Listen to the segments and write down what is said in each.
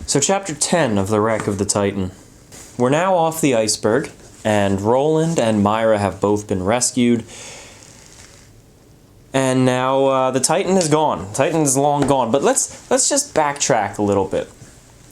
So chapter 10 of The Wreck of the Titan. We're now off the iceberg, and Roland and Meyer have both been rescued. And now the Titan is gone. Titan is long gone. But let's just backtrack a little bit.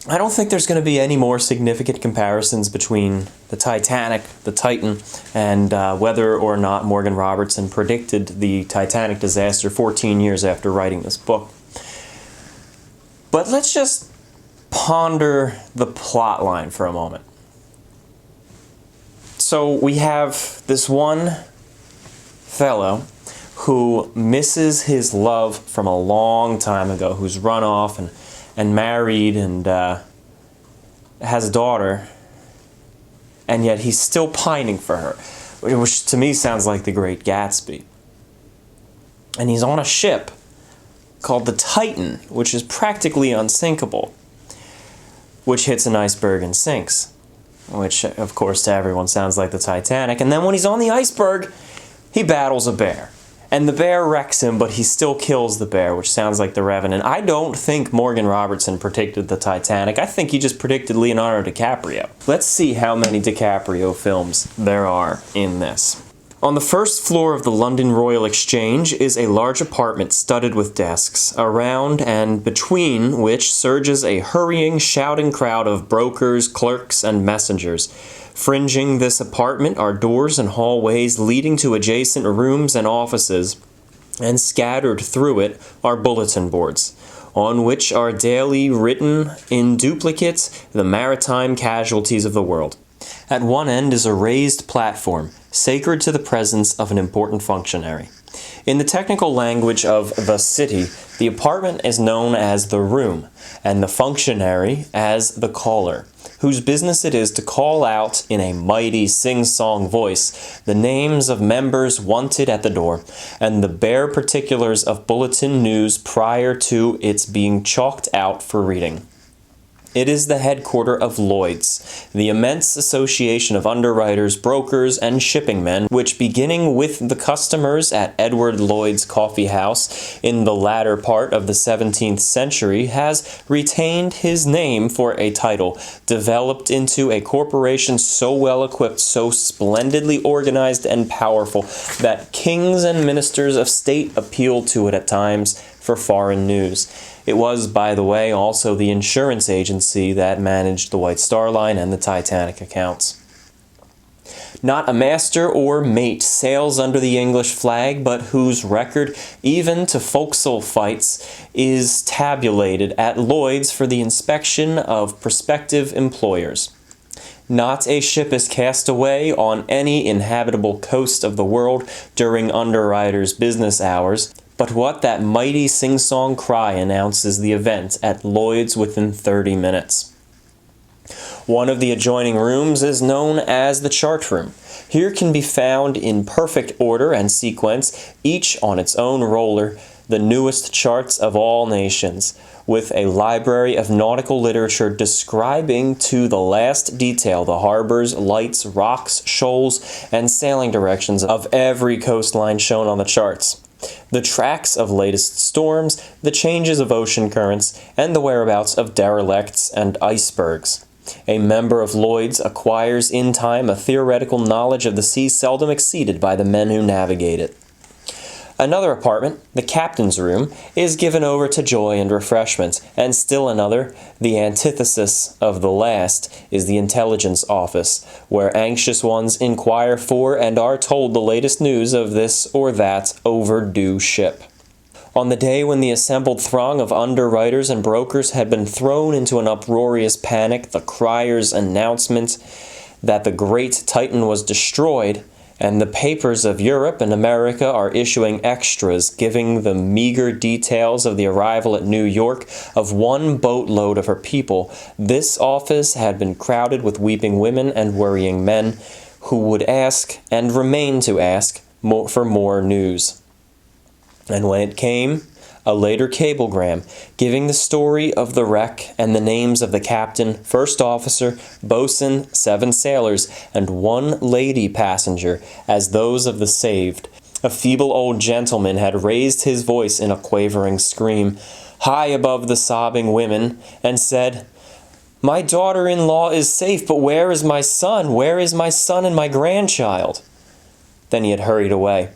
I don't think there's going to be any more significant comparisons between the Titanic, the Titan, and whether or not Morgan Robertson predicted the Titanic disaster 14 years after writing this book. But let's just ponder the plot line for a moment. So we have this one fellow who misses his love from a long time ago, who's run off and married and has a daughter, and yet he's still pining for her, which to me sounds like The Great Gatsby. And he's on a ship called the Titan, which is practically unsinkable, which hits an iceberg and sinks, which of course to everyone sounds like the Titanic. And then when he's on the iceberg, he battles a bear. And the bear wrecks him, but he still kills the bear, which sounds like The Revenant. I don't think Morgan Robertson predicted the Titanic. I think he just predicted Leonardo DiCaprio. Let's see how many DiCaprio films there are in this. On the first floor of the London Royal Exchange is a large apartment studded with desks, around and between which surges a hurrying, shouting crowd of brokers, clerks, and messengers. Fringing this apartment are doors and hallways leading to adjacent rooms and offices, and scattered through it are bulletin boards, on which are daily written in duplicate the maritime casualties of the world. At one end is a raised platform, sacred to the presence of an important functionary. In the technical language of the city, the apartment is known as the room, and the functionary as the caller, whose business it is to call out in a mighty sing-song voice the names of members wanted at the door, and the bare particulars of bulletin news prior to its being chalked out for reading. It is the headquarter of Lloyd's, the immense association of underwriters, brokers, and shipping men, which, beginning with the customers at Edward Lloyd's Coffee House in the latter part of the 17th century, has retained his name for a title, developed into a corporation so well equipped, so splendidly organized and powerful, that kings and ministers of state appeal to it at times for foreign news. It was, by the way, also the insurance agency that managed the White Star Line and the Titanic accounts. Not a master or mate sails under the English flag, but whose record, even to forecastle fights, is tabulated at Lloyd's for the inspection of prospective employers. Not a ship is cast away on any inhabitable coast of the world during underwriters' business hours, but what that mighty sing-song cry announces the event at Lloyd's within 30 minutes. One of the adjoining rooms is known as the chart room. Here can be found in perfect order and sequence, each on its own roller, the newest charts of all nations, with a library of nautical literature describing to the last detail the harbors, lights, rocks, shoals, and sailing directions of every coastline shown on the charts. The tracks of latest storms, the changes of ocean currents, and the whereabouts of derelicts and icebergs. A member of Lloyd's acquires in time a theoretical knowledge of the sea seldom exceeded by the men who navigate it. Another apartment, the captain's room, is given over to joy and refreshment, and still another, the antithesis of the last, is the intelligence office, where anxious ones inquire for and are told the latest news of this or that overdue ship. On the day when the assembled throng of underwriters and brokers had been thrown into an uproarious panic, the crier's announcement that the great Titan was destroyed, and the papers of Europe and America are issuing extras giving the meager details of the arrival at New York of one boatload of her people, this office had been crowded with weeping women and worrying men who would ask, and remain to ask, for more news. And when it came, a later cablegram giving the story of the wreck and the names of the captain, first officer, boatswain, 7 sailors, and 1 lady passenger as those of the saved. A feeble old gentleman had raised his voice in a quavering scream, high above the sobbing women, and said, My daughter-in-law is safe, but where is my son? Where is my son and my grandchild?" Then he had hurried away,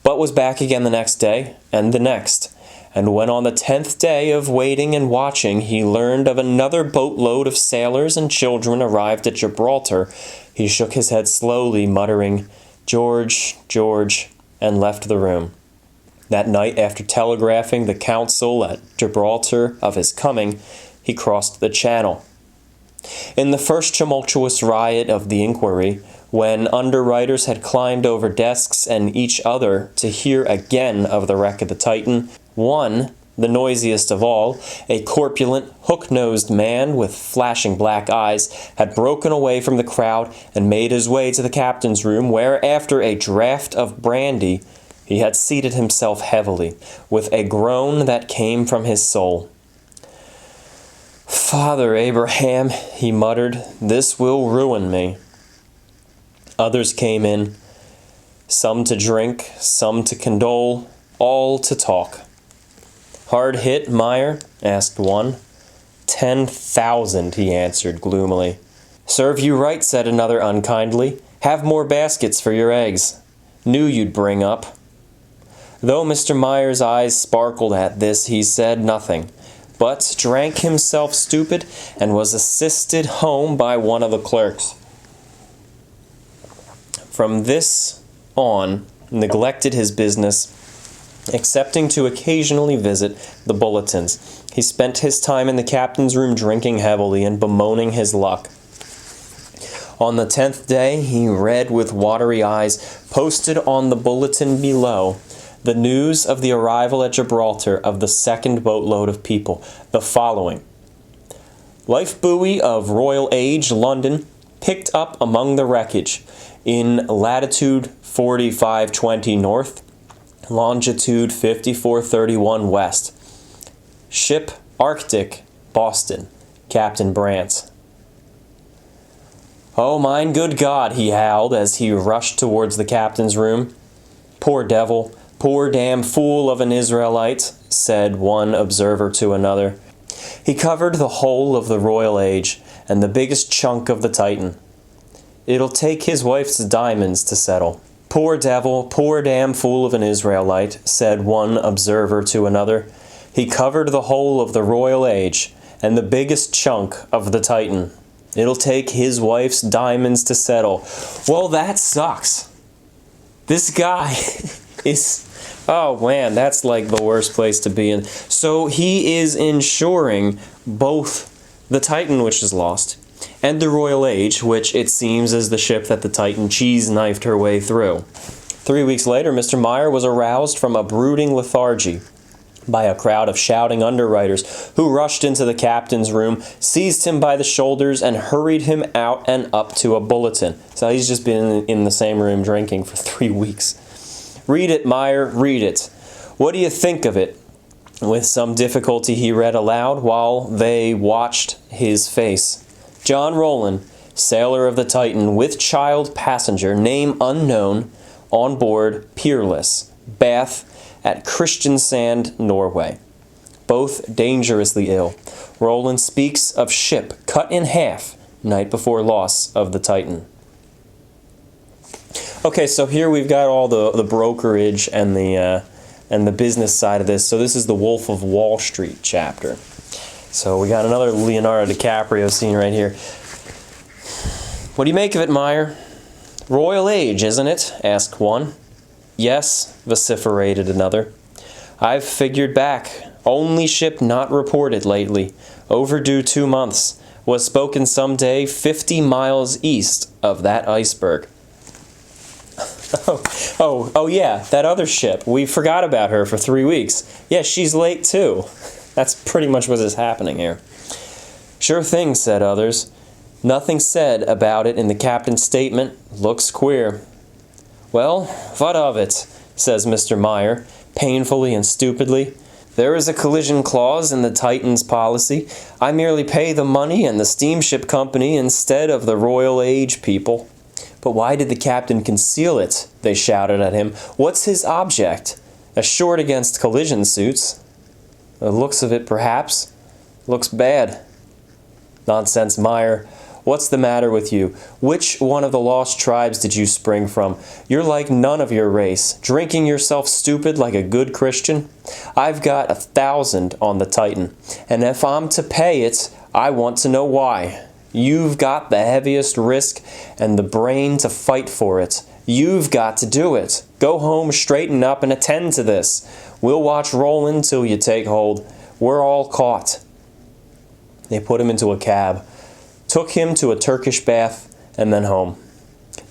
but was back again the next day, and the next. And when on the 10th day of waiting and watching he learned of another boatload of sailors and children arrived at Gibraltar, he shook his head slowly, muttering, "George, George," and left the room. That night, after telegraphing the council at Gibraltar of his coming, he crossed the Channel. In the first tumultuous riot of the inquiry, when underwriters had climbed over desks and each other to hear again of the wreck of the Titan, one, the noisiest of all, a corpulent, hook-nosed man with flashing black eyes, had broken away from the crowd and made his way to the captain's room, where, after a draught of brandy, he had seated himself heavily, with a groan that came from his soul. "Father Abraham," he muttered, "this will ruin me." Others came in, some to drink, some to condole, all to talk. "Hard hit, Meyer?" asked one. 10,000, he answered gloomily. "Serve you right," said another unkindly. "Have more baskets for your eggs. Knew you'd bring up." Though Mr. Meyer's eyes sparkled at this, he said nothing, but drank himself stupid and was assisted home by one of the clerks. From this on, neglected his business, excepting to occasionally visit the bulletins. He spent his time in the captain's room drinking heavily and bemoaning his luck. On the 10th day, he read with watery eyes, posted on the bulletin below, the news of the arrival at Gibraltar of the second boatload of people, the following: "Life buoy of Royal Age, London, picked up among the wreckage, in latitude 4520 north, longitude 5431 west. Ship Arctic, Boston, Captain Brant." "Oh, mine good God," he howled as he rushed towards the captain's room. "Poor devil, poor damn fool of an Israelite," said one observer to another. "He covered the whole of the Royal Age and the biggest chunk of the Titan. It'll take his wife's diamonds to settle." "Poor devil, poor damn fool of an Israelite," said one observer to another. "He covered the whole of the Royal Age and the biggest chunk of the Titan. It'll take his wife's diamonds to settle." Well, that sucks. This guy is... Oh man, that's like the worst place to be in. So he is insuring both the Titan, which is lost, and the Royal Age, which it seems is the ship that the Titan cheese-knifed her way through. 3 weeks later, Mr. Meyer was aroused from a brooding lethargy by a crowd of shouting underwriters who rushed into the captain's room, seized him by the shoulders, and hurried him out and up to a bulletin. So he's just been in the same room drinking for 3 weeks. "Read it, Meyer, read it. What do you think of it?" With some difficulty he read aloud while they watched his face. "John Rowland, sailor of the Titan, with child passenger, name unknown, on board, Peerless, Bath, at Kristiansand, Norway. Both dangerously ill. Rowland speaks of ship cut in half night before loss of the Titan." Okay, so here we've got all the brokerage and the business side of this. So this is the Wolf of Wall Street chapter. So we got another Leonardo DiCaprio scene right here. "What do you make of it, Meyer?" "Royal Age, isn't it?" asked one. "Yes," vociferated another. "I've figured back. Only ship not reported lately. Overdue 2 months. Was spoken someday 50 miles east of that iceberg." Oh, yeah, that other ship. We forgot about her for 3 weeks. Yeah, she's late too. That's pretty much what is happening here. "Sure thing," said others. "Nothing said about it in the captain's statement. Looks queer." "Well, what of it?" says Mr. Meyer, painfully and stupidly. "There is a collision clause in the Titan's policy. I merely pay the money and the steamship company instead of the Royal Age people." "But why did the captain conceal it?" they shouted at him. "What's his object? Assured against collision suits." "The looks of it, perhaps. Looks bad." Nonsense, Meyer. What's the matter with you? Which one of the lost tribes did you spring from? You're like none of your race, drinking yourself stupid like a good Christian. I've got 1,000 on the Titan, and if I'm to pay it, I want to know why. You've got the heaviest risk and the brain to fight for it. You've got to do it. Go home, straighten up, and attend to this. We'll watch rolling till you take hold. We're all caught. They put him into a cab, took him to a Turkish bath, and then home.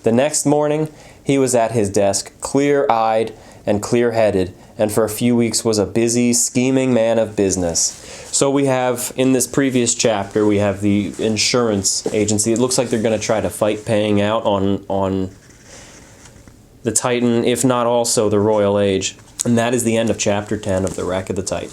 The next morning, he was at his desk, clear-eyed and clear-headed, and for a few weeks was a busy, scheming man of business. So we have, in this previous chapter, we have the insurance agency. It looks like they're going to try to fight paying out on the Titan, if not also the Royal Age. And that is the end of chapter 10 of The Wreck of the Titan.